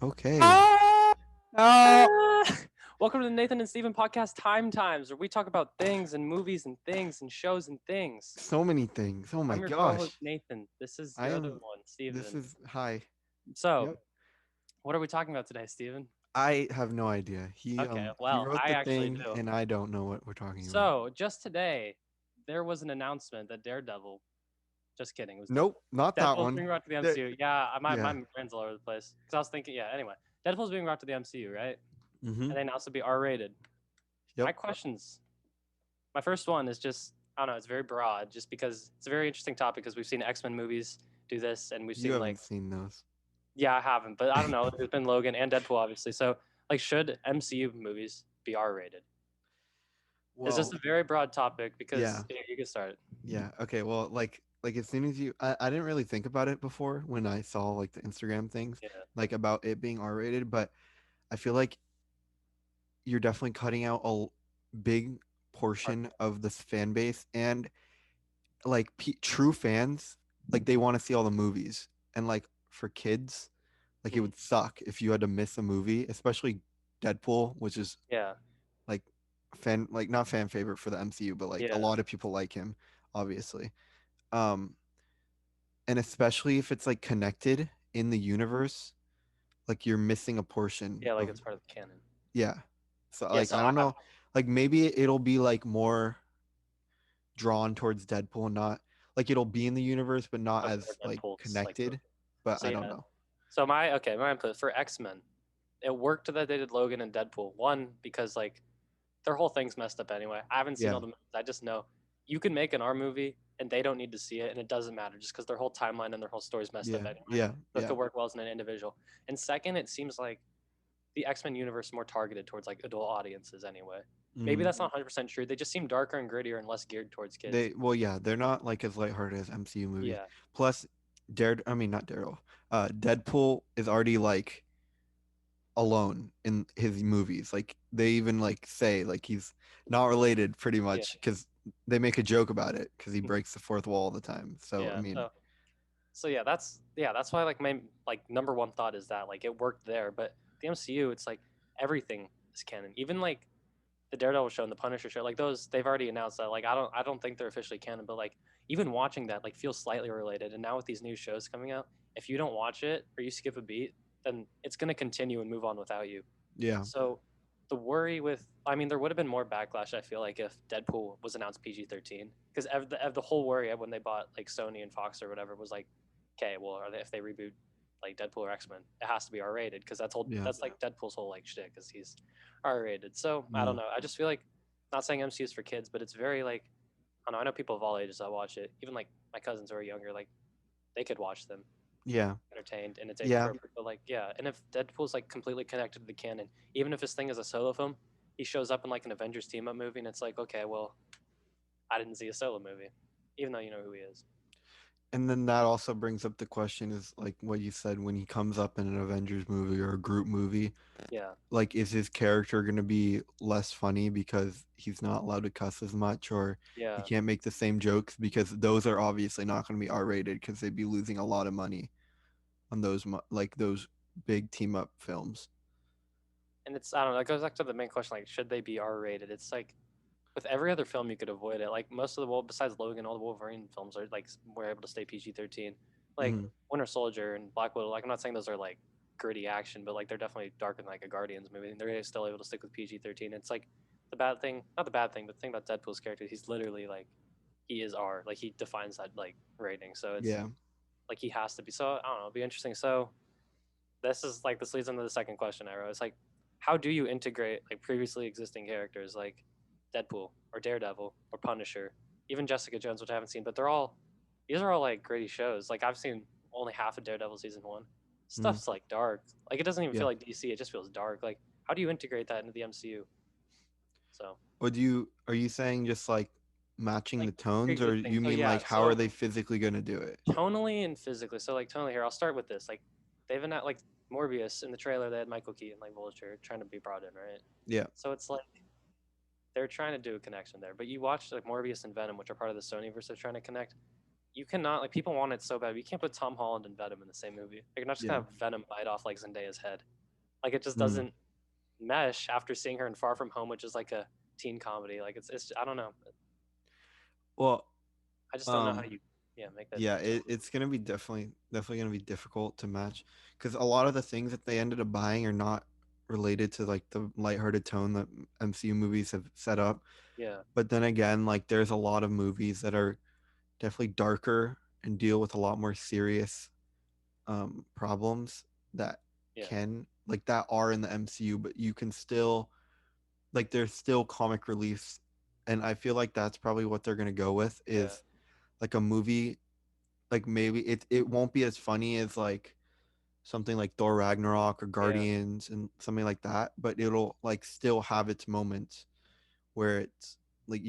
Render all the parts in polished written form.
Okay. Ah! Oh, Ah! Welcome to the Nathan and Steven podcast Time Times, where we talk about things and movies and things and shows and things. so many things. Oh my I'm your co-host gosh. Nathan. This is I your other am. one, This Steven. is hi. So, Yep. what are we talking about today, Steven? I have no idea. Okay, He well, wrote I the actually thing, do. and I don't know what we're talking about. So, just today, there was an announcement that Daredevil. Just kidding. It was Nope, not that Deadpool's one. being brought to the There- MCU. Yeah, my yeah. brain's all over the place because I was thinking. Yeah. Anyway, Deadpool's being brought to the MCU, right? Mm-hmm. And they announced to be R-rated. My Yep. questions My first one is just I don't know. It's very broad, just because it's a very interesting topic because we've seen X-Men movies do this, and we've You seen haven't like seen those. yeah, I haven't, but I don't know. There's been Logan and Deadpool, obviously. So like, should MCU movies be R-rated? It's just Well, a very broad topic because yeah. yeah, you can start. Yeah. Okay. Well, like as soon as I didn't really think about it before when I saw like the Instagram things Yeah, like about it being R-rated, but I feel like you're definitely cutting out a big hard. portion of this fan base and like true fans like they want to see all the movies and like for kids like it Mm, would suck if you had to miss a movie, especially Deadpool, which is yeah, like fan like not fan favorite for the MCU, but like a yeah, lot of people like him, obviously. um and especially if it's like connected in the universe, like you're missing a portion yeah. Like of, it's part of the canon. yeah. So Yeah. like So I I don't have know, like maybe it'll be like more drawn towards Deadpool, not like it'll be in the universe, but not a more as like Deadpool's like movie. connected. But So I don't yeah. know. So my input for X-Men, it worked that they did Logan and Deadpool. One, because like their whole thing's messed up anyway. I haven't seen Yeah, all the movies. I just know you can make an R movie and they don't need to see it, and it doesn't matter just because their whole timeline and their whole story's messed up yeah, anyway. yeah, So it yeah. could work well as an individual. And second, it seems like the X-Men universe is more targeted towards like adult audiences anyway. Maybe Mm. that's not 100% true. They just seem darker and grittier and less geared towards kids. They well, yeah, they're not like as lighthearted as MCU movies. Yeah. Plus, I mean not Daredevil. Deadpool is already like alone in his movies. Like they even like say like he's not related pretty Yeah. much because they make a joke about it because he breaks the fourth wall all the time. So I Yeah. mean, So that's why like my like number one thought is that like it worked there, but the MCU it's like everything is canon. Even like the Daredevil show and the Punisher show, like those they've already announced that. Like I don't think they're officially canon, but like even watching that like feels slightly related. And now with these new shows coming out, if you don't watch it or you skip a beat, then it's gonna continue and move on without you. yeah, So the worry with I mean there would have been more backlash I feel like if Deadpool was announced PG-13 because the whole worry when they bought like Sony and Fox or whatever was like okay well if they reboot like Deadpool or X-Men it has to be R-rated because yeah. that's like Deadpool's whole like shtick because he's R-rated. So I don't Mm. know, I just feel like not saying MCU is for kids but it's very like I know people of all ages that watch it, even like my cousins who are younger, like they could watch them Yeah, entertained and it's age yeah. appropriate. But like, yeah, and if Deadpool's like completely connected to the canon, even if his thing is a solo film, he shows up in like an Avengers team up movie, and it's like, okay, well, I didn't see a solo movie, even though you know who he is. And then that also brings up the question is like what you said when he comes up in an Avengers movie or a group movie, Yeah, like is his character going to be less funny because he's not allowed to cuss as much or he yeah, can't make the same jokes because those are obviously not going to be R-rated because they'd be losing a lot of money on those like those big team up films. and it's I don't know. That goes back to the main question, like, should they be R-rated? It's like with every other film, you could avoid it. Like most of the besides Logan, all the Wolverine films are like were able to stay PG-13. Like Hmm. Winter Soldier and Black Widow. Like I'm not saying those are like gritty action, but like they're definitely darker than like a Guardians movie. And they're still able to stick with PG-13. It's like the bad thing, not the bad thing, but the thing about Deadpool's character, he's literally like he is R. Like he defines that like rating. So it's Yeah. like he has to be. So I don't know. It'll be interesting. So this leads into the second question I wrote. It's like, how do you integrate like previously existing characters like Deadpool or Daredevil or Punisher, even Jessica Jones, which I haven't seen, but these are all like gritty shows. Like I've seen only half of Daredevil season one. Mm. Stuff's like dark. Like it doesn't even Yeah. feel like DC. It just feels dark. Like how do you integrate that into the MCU? So Would you are you saying just like matching like the tones or pre-existing. you So mean yeah. like how are So they physically going to do it? tonally and physically. So like tonally here, I'll start with this. Like they've been at like Morbius in the trailer. They had Michael Keaton like Vulture trying to be brought in, right? Yeah. So it's like they're trying to do a connection there. But you watch like Morbius and Venom, which are part of the Sonyverse, they're trying to connect. you cannot like people want it so bad. You can't put Tom Holland and Venom in the same movie. Like, you're not just Yeah. gonna have Venom bite off like Zendaya's head. Like, it just Mm. doesn't mesh after seeing her in Far From Home, which is like a teen comedy. Like, it's I don't know. Well, I just don't know how um, you make that yeah, jump. it's gonna be definitely gonna be difficult to match because a lot of the things that they ended up buying are not related to like the lighthearted tone that MCU movies have set up. Yeah, But then again, like there's a lot of movies that are definitely darker and deal with a lot more serious problems that yeah, can like that are in the MCU, but you can still like there's still comic reliefs, and I feel like that's probably what they're gonna go with yeah, is like a movie like maybe it won't be as funny as like something like Thor Ragnarok or yeah, Guardians and something like that, but it'll like still have its moments where it's like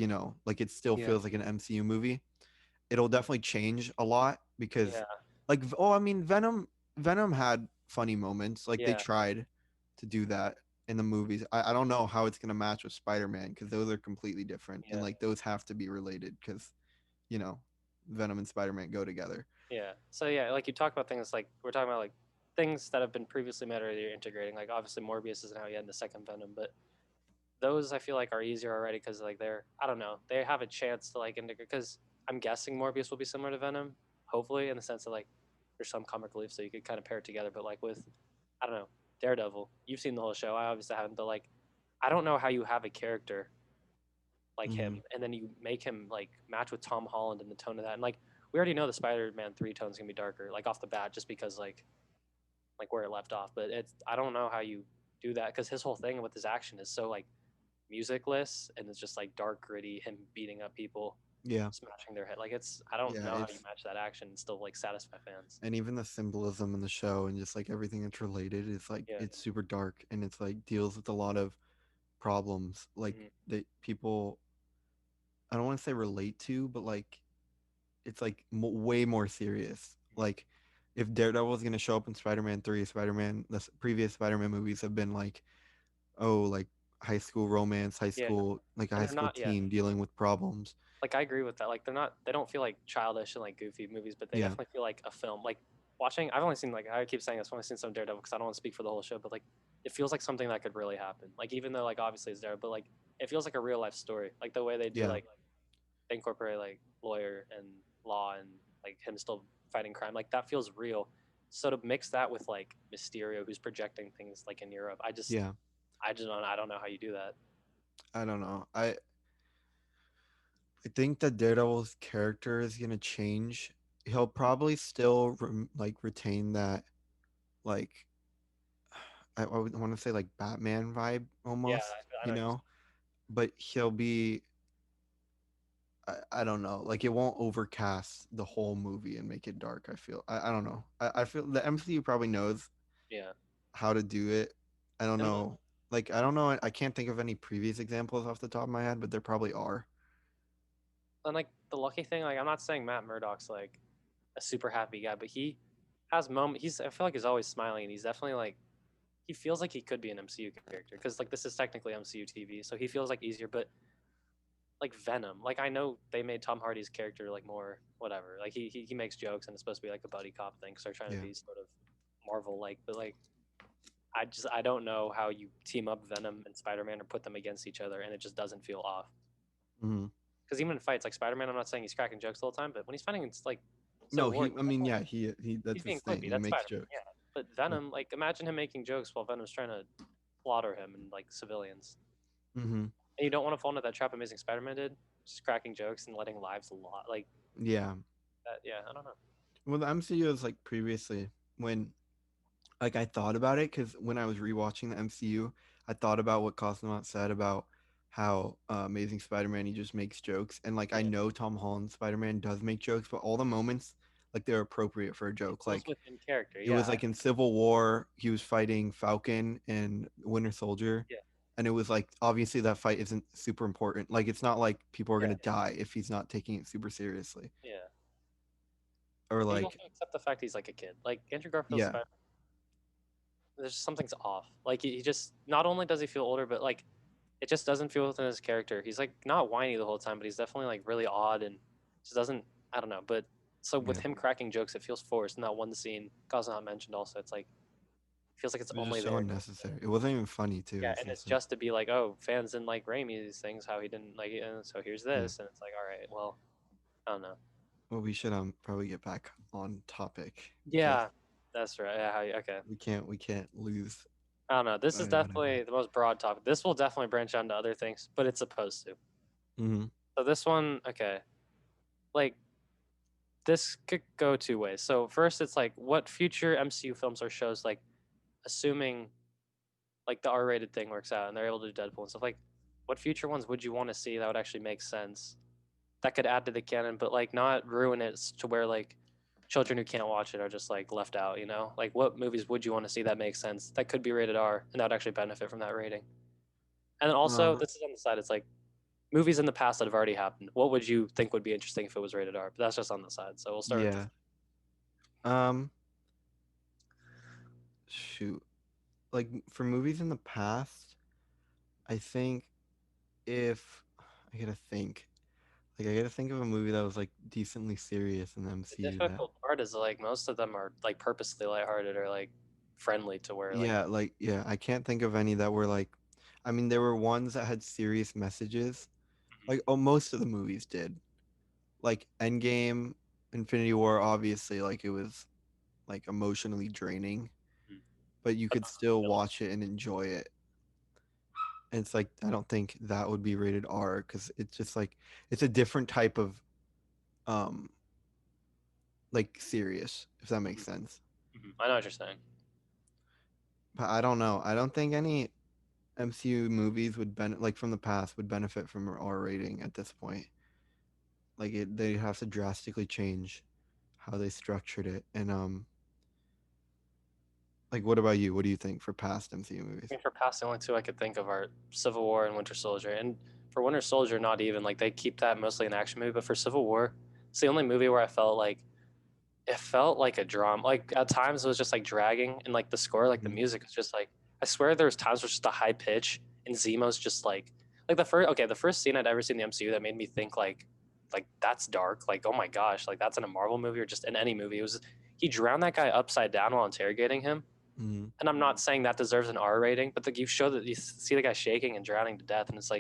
like it still yeah, feels like an MCU movie. It'll definitely change a lot because yeah, like I mean Venom had funny moments. Like they yeah, tried to do that in the movies. I don't know how it's gonna match with Spider-Man because those are completely different and yeah, like those have to be related because you know Venom and Spider-Man go together. yeah. So yeah, like you talk about things like we're talking about like things that have been previously made or you're integrating. Like obviously Morbius isn't out yet in the second Venom, but those I feel like are easier already because like they're I don't know they have a chance to like integrate because I'm guessing Morbius will be similar to Venom, hopefully in the sense that like there's some comic relief so you could kind of pair it together. But like with I don't know Daredevil, you've seen the whole show. I obviously haven't, but like I don't know how you have a character like him Hmm. and then you make him like match with Tom Holland and the tone of that and like we already know the Spider-Man 3 tone's gonna be darker like off the bat just because like where it left off. But it's I don't know how you do that because his whole thing with his action is so like musicless and it's just like dark gritty him beating up people Yeah, smashing their head like it's I don't yeah, know how you it's match that action and still like satisfy fans. and even the symbolism in the show and just like everything that's related is like Yeah. it's super dark and it's like deals with a lot of problems like Hmm. that people I don't want to say relate to, but like it's like way more serious. Like if Daredevil is gonna show up in Spider-Man 3, previous Spider-Man movies have been like, oh, like high school romance, Yeah, like a and high they're school not, yeah, teen dealing with problems. like I agree with that. Like they don't feel like childish and like goofy movies, but they Yeah. definitely feel like a film. Like watching, I've only seen like I keep saying this, I've only seen some Daredevil because I don't want to speak for the whole show, but like it feels like something that could really happen. Like even though like obviously it's there, but like it feels like a real life story. Like the way they do Yeah. like they incorporate like lawyer and law and like him still fighting crime. Like that feels real. So to mix that with like Mysterio, who's projecting things like in Europe, Yeah. I don't know how you do that. I don't know. I think that Daredevil's character is gonna change. He'll probably still like retain that like I would want to say like Batman vibe Yeah, almost, I know what you're saying. but he'll be I don't know, like it won't overcast the whole movie and make it dark. I don't know. I feel the MCU probably knows Yeah, how to do it. I don't and know. Like I don't know. I can't think of any previous examples off the top of my head, but there probably are. like the lucky thing, like I'm not saying Matt Murdock's like a super happy guy, but he has moment. He's I feel like he's always smiling, and he's definitely like he feels like he could be an MCU character because like this is technically MCU TV, so he feels like easier. But like Venom, like I know they made Tom Hardy's character like more whatever. Like he makes jokes and it's supposed to be like a buddy cop thing, because they're trying to Yeah. be sort of Marvel like. But like I don't know how you team up Venom and Spider Man or put them against each other, and it just doesn't feel off. Hmm. Because even in fights like Spider Man, I'm not saying he's cracking jokes the whole time, but when he's fighting, it's like No, Civil War. I mean, yeah, he He's that's his being thing. quippy. He That's makes Spider Man, jokes. yeah. But Like, Venom, like imagine him making jokes while Venom's trying to slaughter him and like civilians. hmm. And you don't want to fall into that trap Amazing Spider Man did, just cracking jokes and letting lives a lot like Yeah. that. Yeah, I don't know. Well, the MCU is like previously when like I thought about it because when I was rewatching the MCU, I thought about what Cosmonaut said about how Amazing Spider-Man he just makes jokes, and like I Yeah, know Tom Holland Spider-Man does make jokes, but all the moments like they're appropriate for a it joke. feels Like within character. it was Yeah, like in Civil War, he was fighting Falcon and Winter Soldier, yeah, and it was like obviously that fight isn't super important. Like it's not like people are yeah, gonna die if he's not taking it super seriously, yeah. or And you also like accept the fact he's like a kid. Like Andrew Garfield's yeah, Spider. There's just something's off. Like he just not only does he feel older, but like it just doesn't feel within his character. He's like not whiny the whole time, but he's definitely like really odd and just doesn't. I don't know, but So with Yeah. him cracking jokes, it feels forced. And that one scene, Gaza not mentioned also, it's like feels like it's It was only just so there. unnecessary. It wasn't even funny too. Yeah, It's and it's just like just to be like, oh, fans didn't like Raimi's things, how he didn't like it, and so here's yeah. this, and it's like, all right, well, I don't know. Well, we should probably get back on topic because Yeah, that's right. Yeah, okay. we can't lose. I don't know. This is Whatever. definitely the most broad topic. This will definitely branch out into other things, but it's supposed to. Hmm. So this one, okay, like this could go two ways. So first, it's like what future MCU films or shows, like assuming like the R-rated thing works out and they're able to do Deadpool and stuff, like what future ones would you want to see that would actually make sense that could add to the canon, but like not ruin it to where like children who can't watch it are just like left out, you know? Like what movies would you want to see that makes sense that could be rated R and that would actually benefit from that rating? And then also, Um. this is on the side, it's like movies in the past that have already happened. What would you think would be interesting if it was rated R? But that's just on the side. So we'll start with Yeah. this. Um. Shoot. Like for movies in the past, I think if I gotta think, like I gotta think of a movie that was like decently serious in the The MCU that difficult part is like most of them are like purposely lighthearted or like friendly to where like yeah, I can't think of any that were like I mean there were ones that had serious messages. Like oh most of the movies did. Like Endgame, Infinity War, obviously like it was like emotionally draining, mhm. but you But could still watch it and enjoy it. And it's like I don't think that would be rated R because it's just like it's a different type of um like serious, if that makes mhm, sense. I know what you're saying. But I don't know. I don't think any MCU movies would like from the past would benefit from an R rating at this point. Like they have to drastically change how they structured it. And like what about you? What do you think for past MCU I movies? mean, for past, the only two I could think of are Civil War and Winter Soldier. And for Winter Soldier, not even like they keep that mostly an action movie. But for Civil War, it's the only movie where I felt like it felt like a drama. Like at times it was just like dragging, and like the score, like the Hmm. music was just like I swear there was times where it's just a high pitch, and Zemo's just like the first scene I'd ever seen in the MCU that made me think like that's dark. Like oh my gosh, like that's in a Marvel movie or just in any movie. It was he drowned that guy upside down while interrogating him, Hmm. and I'm not saying that deserves an R rating, but you show that you see the guy shaking and drowning to death, and it's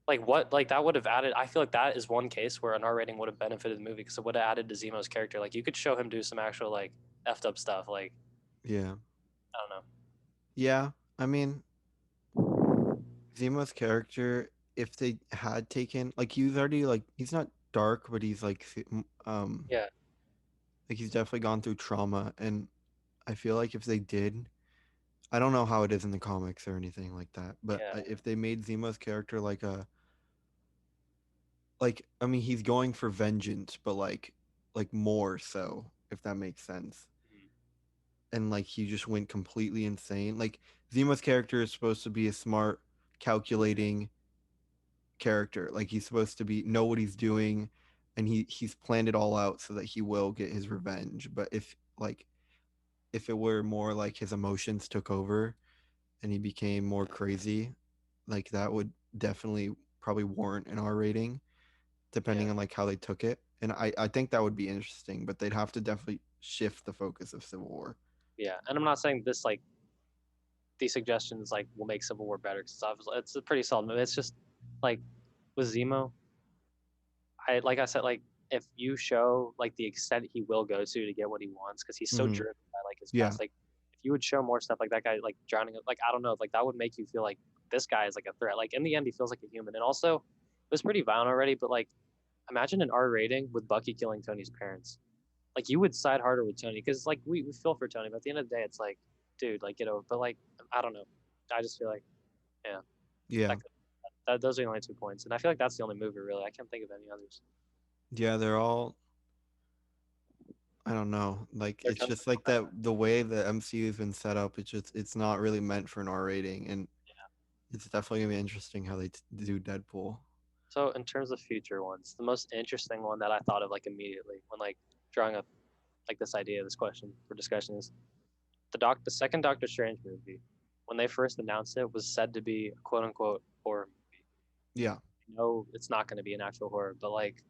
like what like that would have added. I feel like that is one case where an R rating would have benefited the movie because it would have added to Zemo's character. Like you could show him do some actual like effed up stuff. Like Yeah. I don't know. Yeah. I mean, Zemo's character, if they had taken like he was already like he's not dark, but he's like Yeah, like he's definitely gone through trauma, and I feel like if they did, I don't know how it is in the comics or anything like that, but yeah, if they made Zemo's character like I mean he's going for vengeance, but like more so, if that makes sense. mhm, And like he just went completely insane. Like Zemo's character is supposed to be a smart, calculating character. Like he's supposed to be know what he's doing, and he's planned it all out so that he will get his revenge. But if it were more like his emotions took over and he became more crazy, like that would definitely probably warrant an R rating, yeah, depending on like how they took it. And I think that would be interesting, but they'd have to definitely shift the focus of Civil War. yeah. And I'm not saying this like these suggestions like will make Civil War better because it's a pretty solid movie. It's just like with Zemo, I said like if you show like the extent he will go to get what he wants because he's so Hmm. driven by like his Yeah, past. Like if you would show more stuff like that guy like drowning, like I don't know, like that would make you feel like this guy is like a threat. Like in the end, he feels like a human. And also, it was pretty violent already. But like imagine an R rating with Bucky killing Tony's parents. Like you would side harder with Tony because like we feel for Tony, but at the end of the day, it's like, dude, like get over. But like I don't know, I just feel like yeah, yeah, that, those are the only 2 points, and I feel like that's the only movie really. I can't think of any others. yeah. They're all I don't know. Like They're it's tons just like that the way the MCU has been set up. It's not really meant for an R rating, and it's definitely gonna be interesting how they do Deadpool. So in terms of future ones, the most interesting one that I thought of like immediately when like drawing up like this idea, this question for discussion is the second Doctor Strange movie. When they first announced it, was said to be a quote unquote horror movie. Yeah. No, it's not going to be an actual horror, but like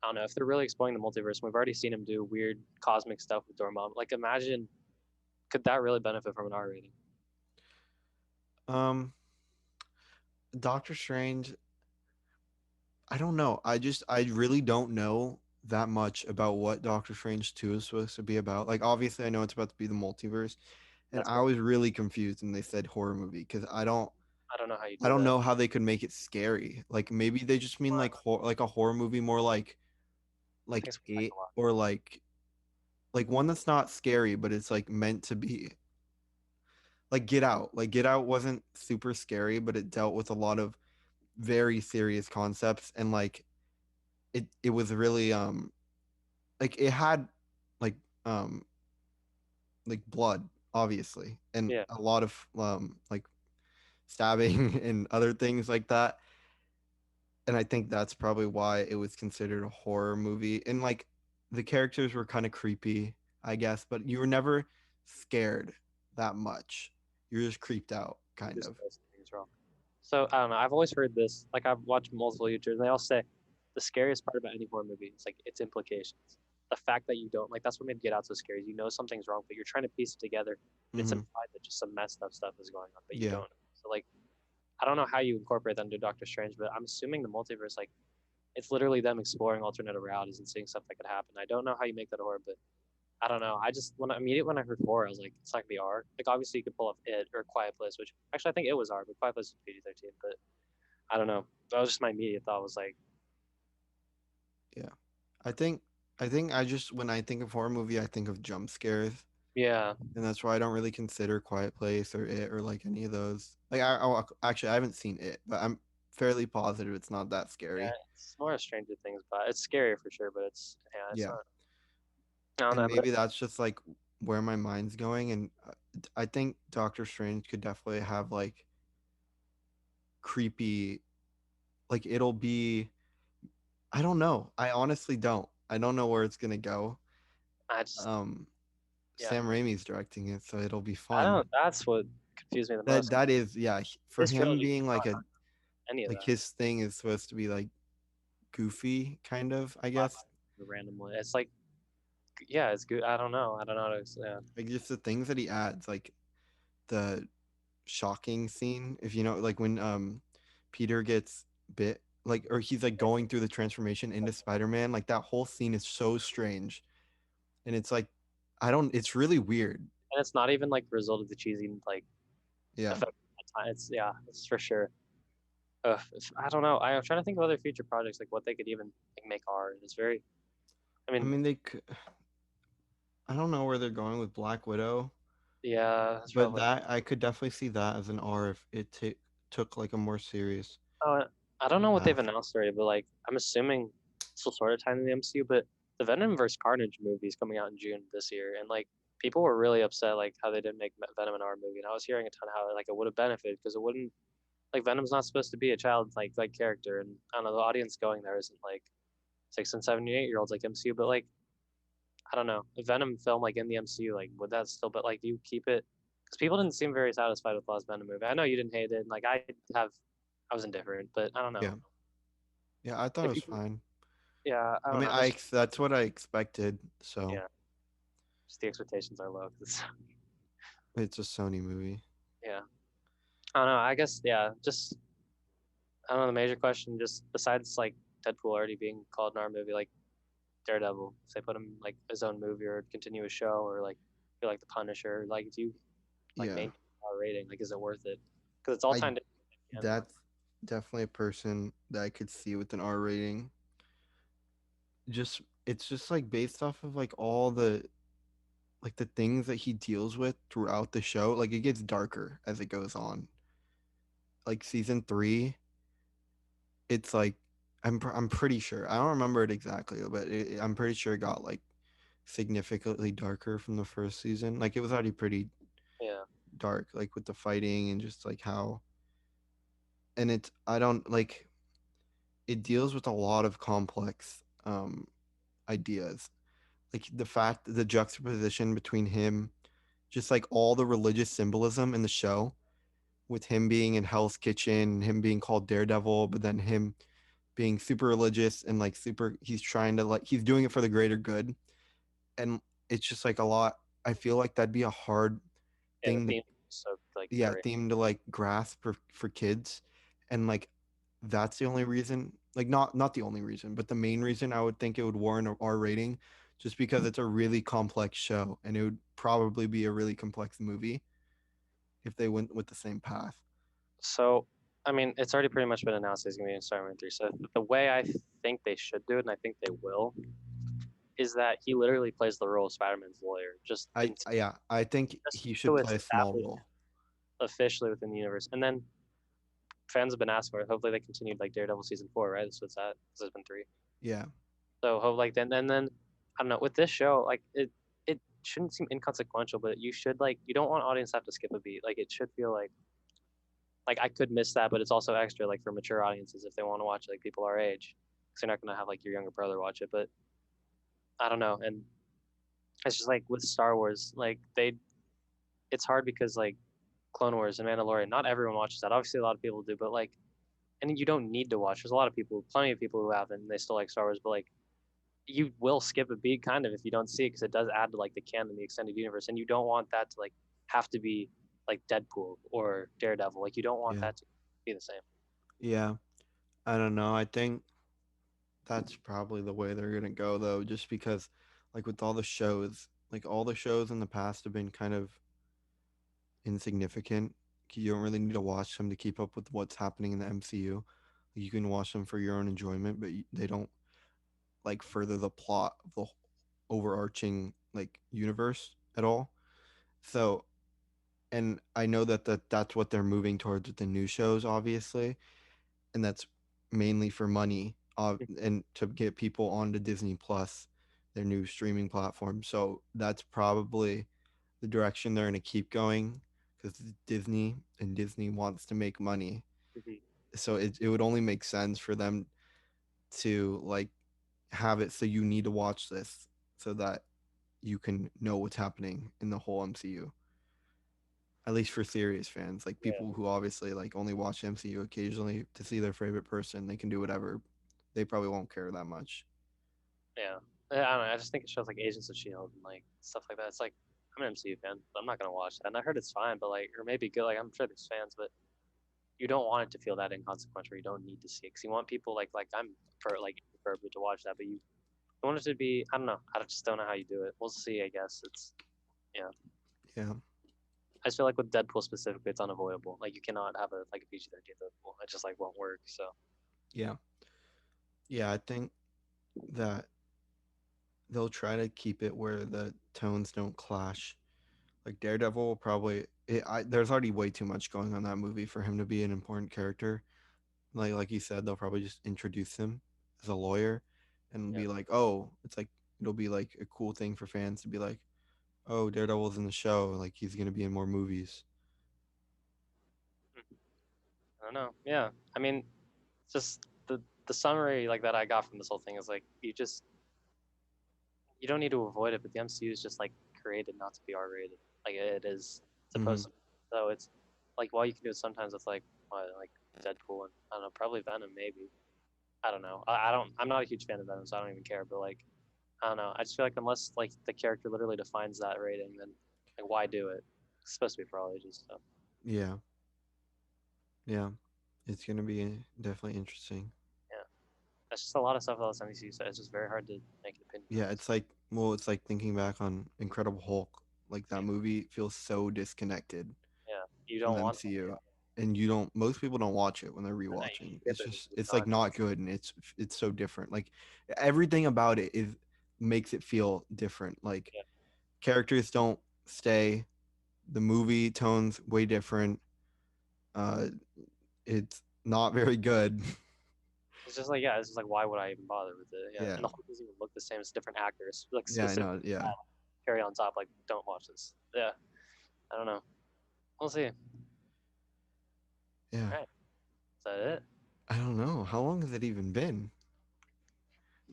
I don't know if they're really exploring the multiverse. We've already seen him do weird cosmic stuff with Dormammu. Like, imagine could that really benefit from an R rating? Um, Doctor Strange, I don't know. I really don't know that much about what Doctor Strange 2 is supposed to be about. Like obviously I know it's about to be the multiverse, and That's I what was really confused when they said horror movie because I don't know how you I do don't that. know how they could make it scary. Like maybe they just mean like like a horror movie more I like think it's it psychological. or like one that's not scary but it's like meant to be like Get Out. Like Get Out wasn't super scary, but it dealt with a lot of very serious concepts and it was really like it had like um like blood obviously and Yeah, a lot of like stabbing and other things like that, and I think that's probably why it was considered a horror movie. And like the characters were kind of creepy, I guess, but you were never scared that much. You're just creeped out, kind just of. those things wrong. So I don't know. I've always heard this. Like I've watched multiple YouTubers, and they all say the scariest part about any horror movie is like its implications. The fact that you don't like that's what made Get Out so scary. You know something's wrong, but you're trying to piece it together, and it's Hmm. implied that just some messed up stuff is going on, but you Yeah. don't. So like I don't know how you incorporate that into Doctor Strange, but I'm assuming the multiverse like it's literally them exploring alternate realities and seeing stuff that could happen. I don't know how you make that horror, but I don't know. I just when I heard horror, I was like, it's not gonna be R. Like obviously you could pull off It or Quiet Place, which actually I think it was R, but Quiet Place was PG-13. But I don't know. That was just my immediate thought. Was like, Yeah. I think I just when I think of horror movie, I think of jump scares, yeah, and that's why I don't really consider Quiet Place or It or like any of those. Like actually I haven't seen It, but I'm fairly positive it's not that yeah. scary. It's more a Stranger Things, but it's scary for sure. But it's yeah, it's Yeah. not. I don't And know, but maybe that's just like where my mind's going, and I think Doctor Strange could definitely have like creepy, like it'll be, I don't know, I honestly don't know where it's gonna go. I just um yeah. Sam Raimi's directing it, so it'll be I fun. don't. That's what confused me the That most. that is, yeah, for His him trilogy being is like not a any of like that. his thing is supposed to be like goofy kind of, I guess. Randomly, it's like yeah, it's good. I don't know. I don't know how to. Yeah, Like just the things that he adds, like the shocking scene, if you know, like when Peter gets bit, like, or he's like going through the transformation into Spider-Man, like that whole scene is so strange, and it's like I don't, it's really weird. and it's not even like the result of the cheesy like Yeah. effect. It's yeah, it's for sure. I don't know. I'm trying to think of other future projects, like what they could even like, make art. It's very. I I mean, mean I don't know where they're going with Black Widow, yeah, that's but probably. that I could definitely see that as an R if it took like a more serious Oh, I don't know what they've path. announced already, but like I'm assuming this will sort of tie into the MCU. But the Venomverse Carnage movie is coming out in June this year, and like people were really upset like how they didn't make Venom an R movie, and I was hearing a ton how like it would have benefited because it wouldn't like Venom's not supposed to be a child like character, and I don't know the audience going there isn't like 6 and 7 and 8 year olds like MCU, but like I don't know a Venom film like in the MCU like would that still but like do you keep it because people didn't seem very satisfied with the last Venom movie. I know you didn't hate it, and, like I was indifferent, but I don't know Yeah. Yeah, I thought it if was you fine. yeah I I don't mean know there's that's what I expected, so yeah just the expectations are low 'cause it's, it's a Sony movie. yeah I don't know I guess yeah just I don't know the major question just besides like Deadpool already being called an R movie like Daredevil. If they put him like his own movie or continue a show or like feel like the Punisher, like do you like Yeah. maintain a rating? Like is it worth it? Because it's all I tied in. That's definitely a person that I could see with an R rating. Just it's just like based off of like all the like the things that he deals with throughout the show. Like it gets darker as it goes on. Like season 3, it's like I'm pretty sure. I don't remember it exactly, but I'm pretty sure it got like significantly darker from the first season. Like it was already pretty Yeah, dark, like with the fighting and just like how, and it's I don't like, it deals with a lot of complex ideas, like the fact the juxtaposition between him, just like all the religious symbolism in the show, with him being in Hell's Kitchen, him being called Daredevil, but then him being super religious and like super he's trying to like he's doing it for the greater good. And it's just like a lot. I feel like that'd be a hard Yeah, the thing to theme is so like yeah, great. theme to like grasp for kids. And like that's the only reason, like not the only reason, but the main reason I would think it would warrant a R rating, just because it's a really complex show and it would probably be a really complex movie if they went with the same path. So, I mean, it's already pretty much been announced he's going to be in Spider-Man 3. So, the way I think they should do it, and I think they will, is that he literally plays the role of Spider-Man's lawyer, Yeah, I think just he should to play a small establish role. officially within the universe. And then fans have been asking for it. Hopefully, they continued like Daredevil season 4, right? That's what's at. This has been 3. Yeah, So, hope like then, and then I don't know. With this show, like it shouldn't seem inconsequential, but you should like you don't want audience to have to skip a beat. Like it should feel like I could miss that, but it's also extra like for mature audiences if they want to watch like people our age, because you're not gonna have like your younger brother watch it. But I don't know, and it's just like with Star Wars, like it's hard because like Clone Wars and Mandalorian, not everyone watches that. Obviously, a lot of people do, but like, and you don't need to watch. There's a lot of people, plenty of people who haven't, and they still like Star Wars, but like you will skip a beat kind of if you don't see it because it does add to like the canon, the extended universe, and you don't want that to like have to be like Deadpool or Daredevil. Like you don't want yeah, that to be the same. yeah. I don't know. I think that's probably the way they're gonna go though, just because like with all the shows, like all the shows in the past have been kind of insignificant. You don't really need to watch them to keep up with what's happening in the MCU. You can watch them for your own enjoyment, but they don't like further the plot of the overarching like universe at all. So, and I know that's what they're moving towards with the new shows, obviously, and that's mainly for money, and to get people onto Disney Plus, their new streaming platform. So that's probably the direction they're going to keep going because Disney and Disney wants to make money. Mhm. So it would only make sense for them to like have it so you need to watch this so that you can know what's happening in the whole MCU. At least for serious fans, like Yeah, people who obviously like only watch MCU occasionally to see their favorite person, they can do whatever. They probably won't care that much. yeah. I don't know. I just think it shows like Agents of Shield and like stuff like that. It's like I'm an MCU fan, but I'm not gonna watch that. And I heard it's fine, but like or maybe good. Like I'm sure there's fans, but you don't want it to feel that inconsequential. You don't need to see it because you want people like I'm preferably to watch that, but you want it to be. I don't know. I just don't know how you do it. We'll see. I guess it's yeah. Yeah, I just feel like with Deadpool specifically, it's unavoidable. Like you cannot have a like a PG-13 Deadpool. It just like won't work. So yeah, yeah. I think that they'll try to keep it where the tones don't clash. Like Daredevil will probably there's already way too much going on in that movie for him to be an important character. Like you said, they'll probably just introduce him as a lawyer and yeah. be like, oh, it's like it'll be like a cool thing for fans to be like, oh, Daredevil's in the show, like he's gonna be in more movies. I don't know. Yeah. I mean, just the summary like that I got from this whole thing is like you don't need to avoid it, but the MCU is just like created not to be R rated. Like it is Mm-hmm. supposed to. So it's like while you can do it sometimes with like Deadpool and I don't know, probably Venom maybe. I don't know. I don't. I'm not a huge fan of Venom, so I don't even care. But like I don't know. I just feel like unless like the character literally defines that rating, then like why do it? It's supposed to be for all ages. So Yeah, yeah, it's gonna be definitely interesting. yeah, that's just a lot of stuff that MCU said. It's just very hard to make an opinion on. Yeah, it's like well, it's like thinking back on Incredible Hulk. Like that Yeah, movie feels so disconnected yeah. You from don't the want that. MCU, and you don't. Most people don't watch it when they're No, you rewatching. skip It's it just because it's it's like not. not good, and it's so different. Like everything about it is makes it feel different. Like Yeah, characters don't stay. The movie tone's way different. Uh, it's not very good. it's just like yeah, it's just like why would I even bother with it? Yeah, Yeah, and the Hulk doesn't even look the same. It's different actors, like yeah, I specific know. Yeah, carry on top. Like don't watch this. Yeah, I don't know. We'll see. All yeah. right, is that it? I don't know. How long has it even been?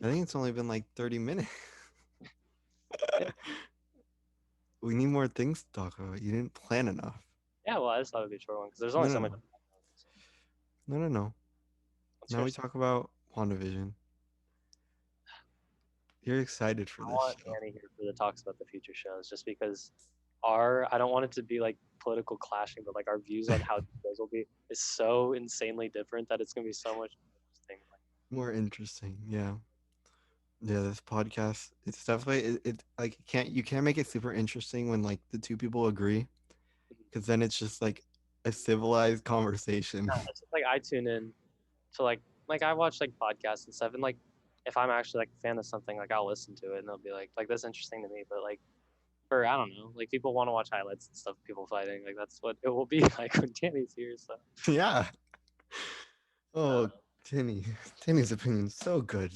I think it's only been like 30 minutes. Yeah, We need more things to talk about. You didn't plan enough. yeah. Well, I just thought it'd be a short one because there's No, only no, so much. no, no, no, no. What's Now we yours? talk about WandaVision. You're excited for I this want show. Danny here for the talks about the future shows, just because our I don't want it to be like political clashing, but like our views on how the shows will be is so insanely different that it's gonna be so much interesting. More interesting, yeah. Yeah, this podcast, it's definitely it like you can't make it super interesting when like the two people agree, because then it's just like a civilized conversation. It's just like I tune in to like I watch like podcasts and stuff, and like if I'm actually like a fan of something, like I'll listen to it and they'll be like that's interesting to me. But like for I don't know, like people want to watch highlights and stuff, people fighting, like that's what it will be like when Danny's here. So Yeah. Oh, uh, Tinny. Tinny's opinion's so good.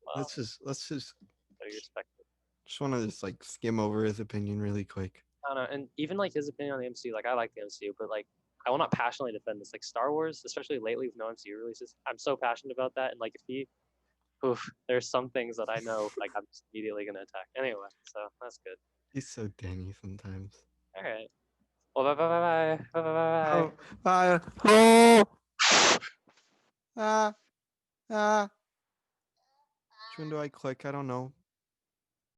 well, Let's just so you respect it. just want to just like skim over his opinion really quick. I don't know, and even like his opinion on the MCU, like I like the MCU, but like I will not passionately defend this. Like Star Wars, especially lately with no MCU releases, I'm so passionate about that. And like if he, oof, there's some things that I know like I'm just immediately gonna attack. Anyway, so that's good. He's so Danny sometimes. All right. Well, bye bye bye bye bye bye Oh, oh, ah, ah. Which one do I click? I don't know.